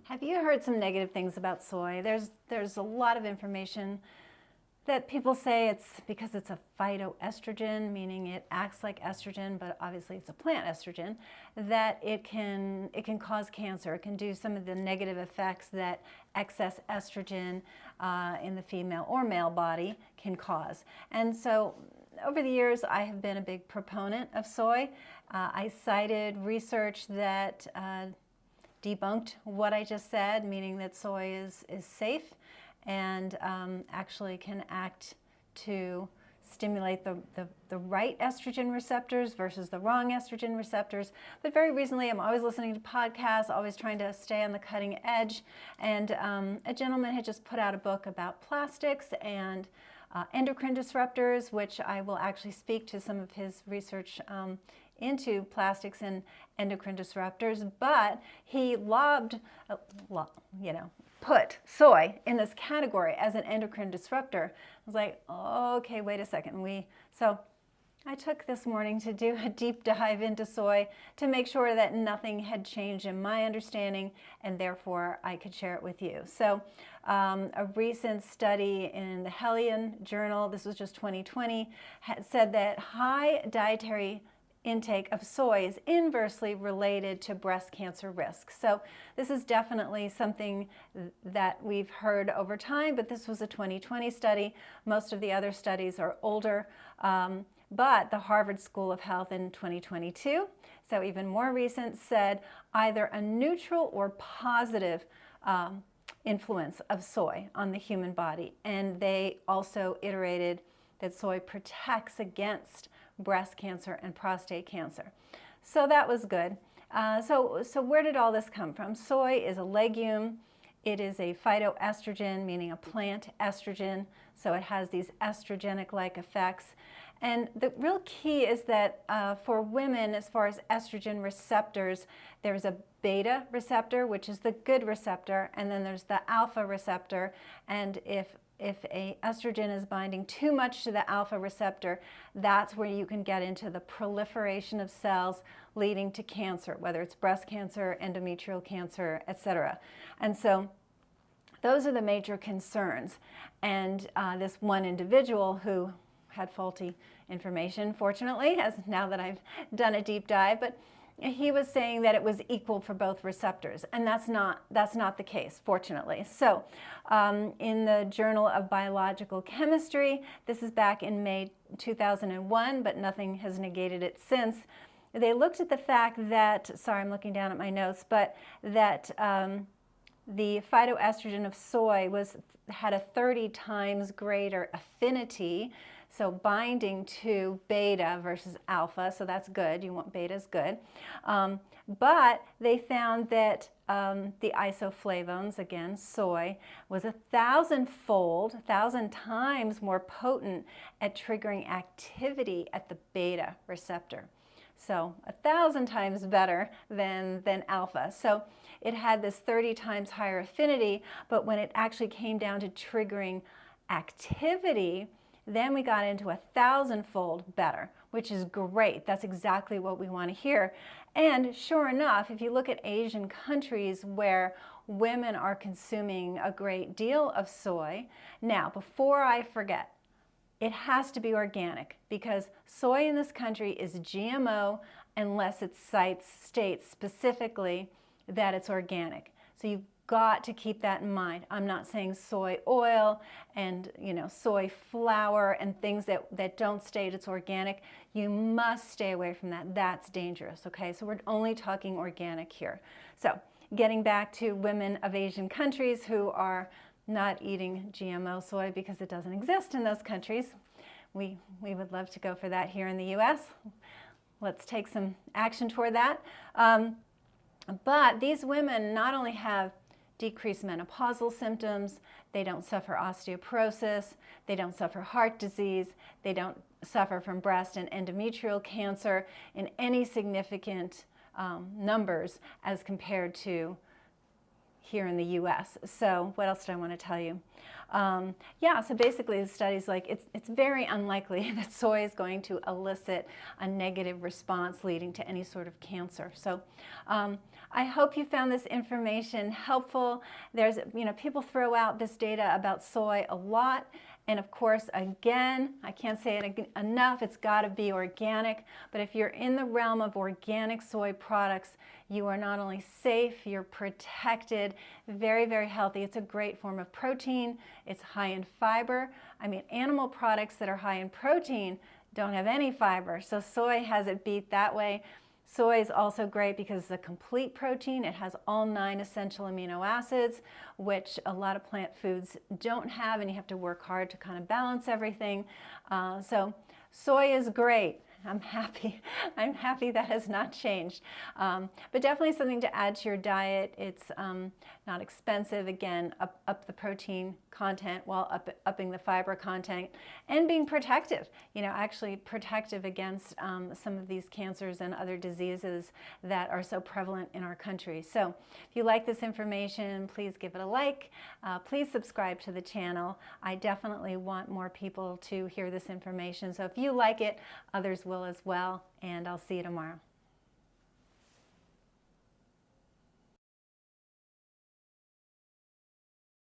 Have you heard some negative things about soy? There's a lot of information that people say it's because it's a phytoestrogen, meaning it acts like estrogen, but obviously it's a plant estrogen, that it can cause cancer. It can do some of the negative effects that excess estrogen in the female or male body can cause. And so over the years, I have been a big proponent of soy. I cited research that debunked what I just said, meaning that soy is safe and actually can act to stimulate the right estrogen receptors versus the wrong estrogen receptors. But very recently, I'm always listening to podcasts, always trying to stay on the cutting edge. And a gentleman had just put out a book about plastics and endocrine disruptors, which I will actually speak to some of his research into plastics and endocrine disruptors, but he put soy in this category as an endocrine disruptor. I was like, oh, okay, wait a second. So I took this morning to do a deep dive into soy to make sure that nothing had changed in my understanding, and therefore I could share it with you. So a recent study in the Heliyon journal, this was just 2020, said that high dietary intake of soy is inversely related to breast cancer risk. So this is definitely something that we've heard over time, but this was a 2020 study. Most of the other studies are older, but the Harvard School of Health in 2022, so even more recent, said either a neutral or positive influence of soy on the human body. And they also iterated that soy protects against breast cancer and prostate cancer. So that was good. So where did all this come from? Soy is a legume. It is a phytoestrogen, meaning a plant estrogen. So it has these estrogenic-like effects. And the real key is that for women, as far as estrogen receptors, there's a beta receptor, which is the good receptor, and then there's the alpha receptor. And if a estrogen is binding too much to the alpha receptor, that's where you can get into the proliferation of cells leading to cancer, whether it's breast cancer, endometrial cancer, etc. And so those are the major concerns. And this one individual who had faulty information, fortunately, as now that I've done a deep dive, but he was saying that it was equal for both receptors, and that's not the case, fortunately. So in the Journal of Biological Chemistry, this is back in May 2001, but nothing has negated it since, they looked at the fact that, sorry, I'm looking down at my notes, but that the phytoestrogen of soy had a 30 times greater affinity, so binding to beta versus alpha, so that's good. You want beta is good. But they found that the isoflavones, again, soy, was 1,000 times more potent at triggering activity at the beta receptor. So 1,000 times better than alpha. So it had this 30 times higher affinity, but when it actually came down to triggering activity, then we got into 1,000-fold better, which is great. That's exactly what we want to hear. And sure enough, if you look at Asian countries where women are consuming a great deal of soy, now, before I forget, it has to be organic because soy in this country is GMO unless it states specifically that it's organic. So you've got to keep that in mind. I'm not saying soy oil and soy flour and things that don't state it's organic. You must stay away from that. That's dangerous, okay? So we're only talking organic here. So getting back to women of Asian countries who are not eating GMO soy because it doesn't exist in those countries. We would love to go for that here in the US. Let's take some action toward that. But these women not only have decreased menopausal symptoms, they don't suffer osteoporosis, they don't suffer heart disease, they don't suffer from breast and endometrial cancer in any significant numbers as compared to here in the US. So what else did I want to tell you? Yeah, so basically the study's like it's very unlikely that soy is going to elicit a negative response leading to any sort of cancer. So I hope you found this information helpful. There's, people throw out this data about soy a lot. And of course, again, I can't say it enough, it's got to be organic. But if you're in the realm of organic soy products, you are not only safe, you're protected, very, very healthy. It's a great form of protein. It's high in fiber. I mean, animal products that are high in protein don't have any fiber. So soy has it beat that way. Soy is also great because it's a complete protein. It has all 9 essential amino acids, which a lot of plant foods don't have, and you have to work hard to kind of balance everything. So soy is great. I'm happy. I'm happy that has not changed. But definitely something to add to your diet. It's not expensive. Again, up the protein content while upping the fiber content and being protective. Actually protective against some of these cancers and other diseases that are so prevalent in our country. So if you like this information, please give it a like. Please subscribe to the channel. I definitely want more people to hear this information. So if you like it, others will as well, and I'll see you tomorrow.